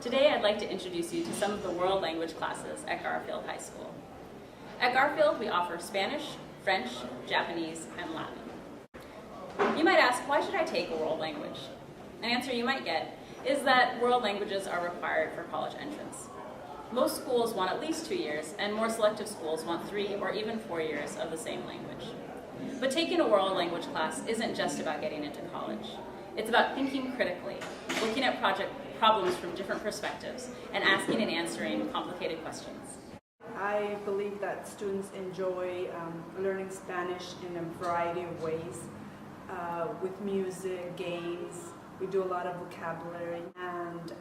Today I'd like to introduce you to some of the world language classes at Garfield High School. At Garfield we offer Spanish, French, Japanese, and Latin. You might ask, why should I take a world language? An answer you might get is that world languages are required for college entrance. Most schools want at least 2 years, and more selective schools want 3 or even 4 years of the same language. But taking a world language class isn't just about getting into college. It's about thinking critically, looking at problems from different perspectives, and asking and answering complicated questions. I believe that students enjoy learning Spanish in a variety of ways, with music, games. We do a lot of vocabulary and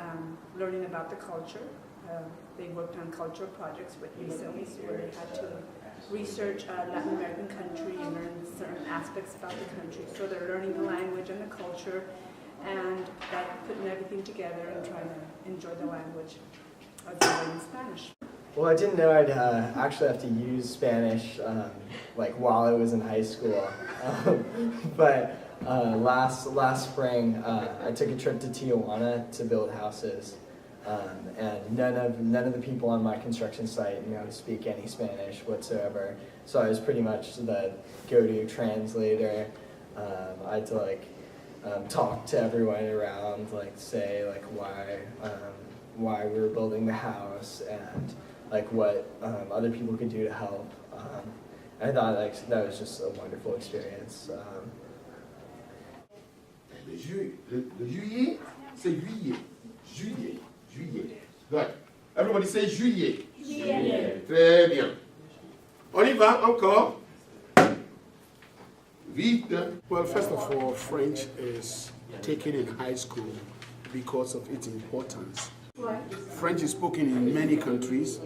learning about the culture. They worked on cultural projects recently where they had to research a Latin American country and learn certain aspects about the country. So they're learning the language and the culture, and that putting everything together and trying to enjoy the language of learning Spanish. Well, I didn't know I'd actually have to use Spanish like while I was in high school, but last spring I took a trip to Tijuana to build houses. And none of the people on my construction site speak any Spanish whatsoever. So I was pretty much the go-to translator. I had to talk to everyone around, say why we were building the house and what other people could do to help. I thought that was just a wonderful experience. Le juillet, c'est juillet. Juillet. Juillet. Good. Everybody say juillet. Juillet. Très bien. On y va encore. Vite. Well, first of all, French is taken in high school because of its importance. French is spoken in many countries.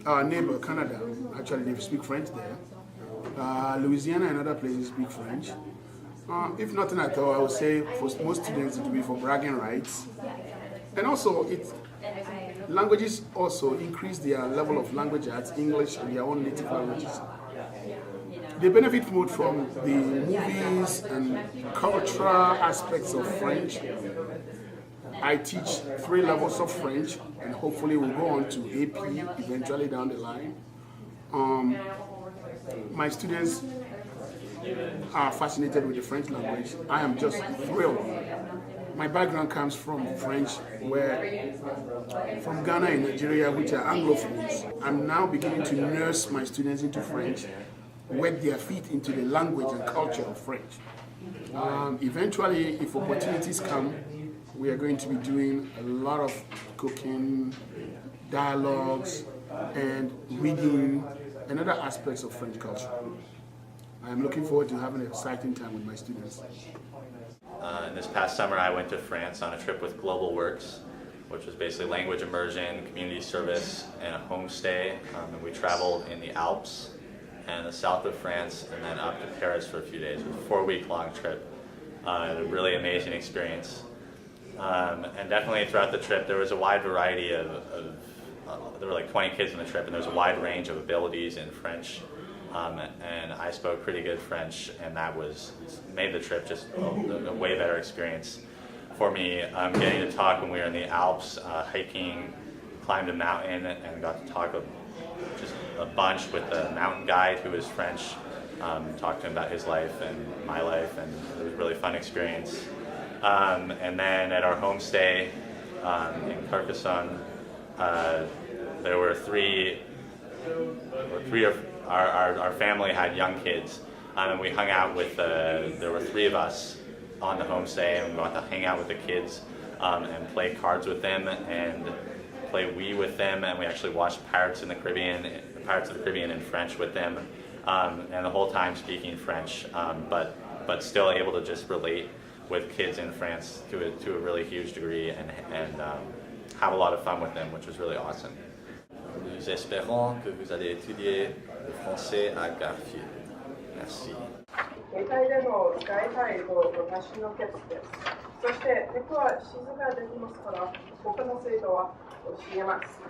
Our neighbor, Canada, actually they speak French there. Louisiana and other places speak French. If nothing at all, I would say for most students it will be for bragging rights. And also, languages also increase their level of language arts, English and their own native languages. They benefit most from the movies and cultural aspects of French. I teach 3 levels of French, and hopefully we'll go on to AP eventually down the line. My students are fascinated with the French language. I am just thrilled. My background comes from French, from Ghana and Nigeria, which are Anglophones. I'm now beginning to nurse my students into French, wet their feet into the language and culture of French. Eventually, if opportunities come, we are going to be doing a lot of cooking, dialogues, and reading, and other aspects of French culture. I'm looking forward to having an exciting time with my students. And this past summer I went to France on a trip with Global Works, which was basically language immersion, community service, and a homestay. And we traveled in the Alps and the south of France and then up to Paris for a few days. It was a 4-week-long trip. A really amazing experience. And definitely throughout the trip there was a wide variety there were 20 kids on the trip, and there was a wide range of abilities in French. And I spoke pretty good French, and that made the trip just a way better experience for me. Getting to talk when we were in the Alps, hiking, climbed a mountain, and got to talk just a bunch with the mountain guide who was French. Talked to him about his life and my life, and it was a really fun experience. And then at our homestay in Carcassonne, there were three of our family had young kids, and we hung out with there were 3 of us on the homestay, and we got to hang out with the kids and play cards with them and play Wii with them, and we actually watched Pirates of the Caribbean in French with them, and the whole time speaking French, but still able to just relate with kids in France to a really huge degree and have a lot of fun with them, which was really awesome. Nous espérons que vous allez étudier le français à Garfield. Merci. 携帯での使いたいと私のケツです。そして僕は静かできますから僕の生徒は教えます。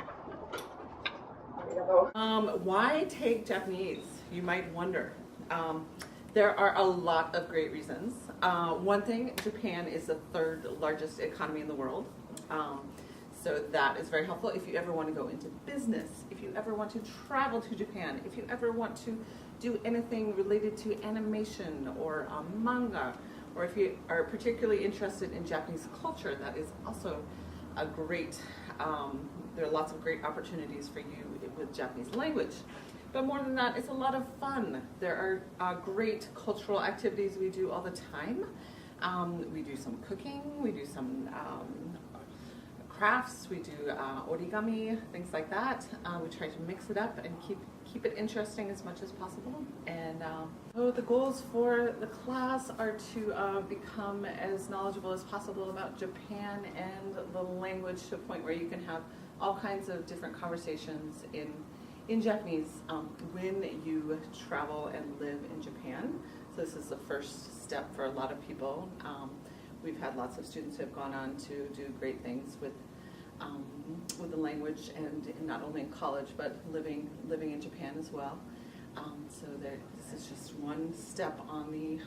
ありがとう。Why take Japanese? You might wonder. There are a lot of great reasons. One thing, Japan is the 3rd largest economy in the world. So that is very helpful if you ever want to go into business, if you ever want to travel to Japan, if you ever want to do anything related to animation or manga, or if you are particularly interested in Japanese culture, that is also a great, there are lots of great opportunities for you with Japanese language. But more than that, it's a lot of fun. There are great cultural activities we do all the time. We do some cooking, we do some crafts, we do origami, things like that. We try to mix it up and keep it interesting as much as possible. And so the goals for the class are to become as knowledgeable as possible about Japan and the language to a point where you can have all kinds of different conversations in Japanese when you travel and live in Japan. So this is the first step for a lot of people. We've had lots of students who have gone on to do great things with the language, and not only in college, but living in Japan as well. So this is just one step on the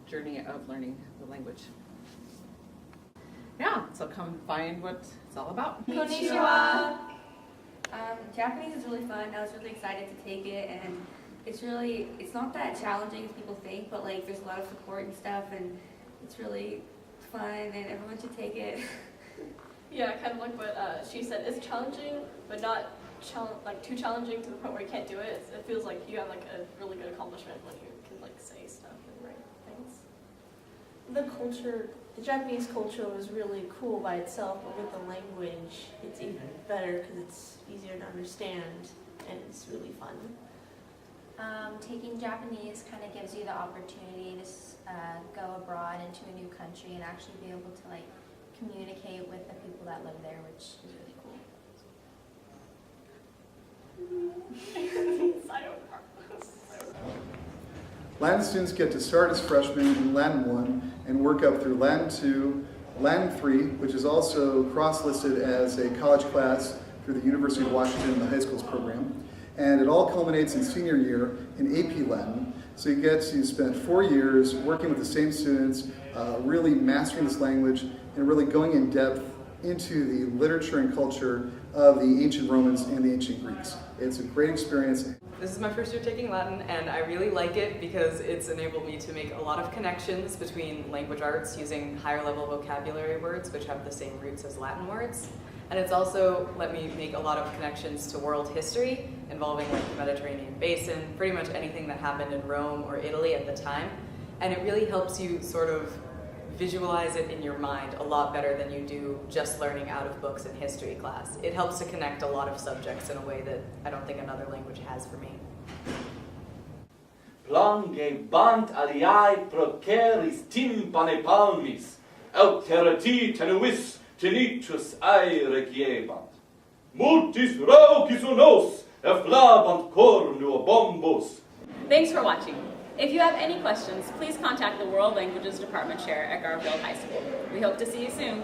journey of learning the language. Yeah, so come find what it's all about. Konnichiwa! Japanese is really fun. I was really excited to take it, and it's not that challenging as people think, but like there's a lot of support and stuff, and it's really fun, and everyone should take it. Yeah, kind of like what she said. It's challenging, but not too challenging to the point where you can't do it. It feels like you have like a really good accomplishment when you can like say stuff and write things. The Japanese culture was really cool by itself, but with the language, it's even better because it's easier to understand and it's really fun. Taking Japanese kind of gives you the opportunity to go abroad into a new country and actually be able to like communicate with the people that live there, which is really cool. Latin students get to start as freshmen in Latin 1 and work up through Latin 2, Latin 3, which is also cross-listed as a college class through the University of Washington in the high schools program. And it all culminates in senior year in AP Latin. So you get to spend 4 years working with the same students, really mastering this language and really going in depth into the literature and culture of the ancient Romans and the ancient Greeks. It's a great experience. This is my first year taking Latin, and I really like it because it's enabled me to make a lot of connections between language arts using higher level vocabulary words which have the same roots as Latin words. And it's also let me make a lot of connections to world history involving like the Mediterranean basin, pretty much anything that happened in Rome or Italy at the time. And it really helps you sort of visualize it in your mind a lot better than you do just learning out of books in history class. It helps to connect a lot of subjects in a way that I don't think another language has for me. Plangebant aliae proceris timpane palmis, aut terrati tenuis tenitus ae regiebant. Multis raucis unos, efflabant cornuo bombos. Thanks for watching. If you have any questions, please contact the World Languages Department Chair at Garfield High School. We hope to see you soon.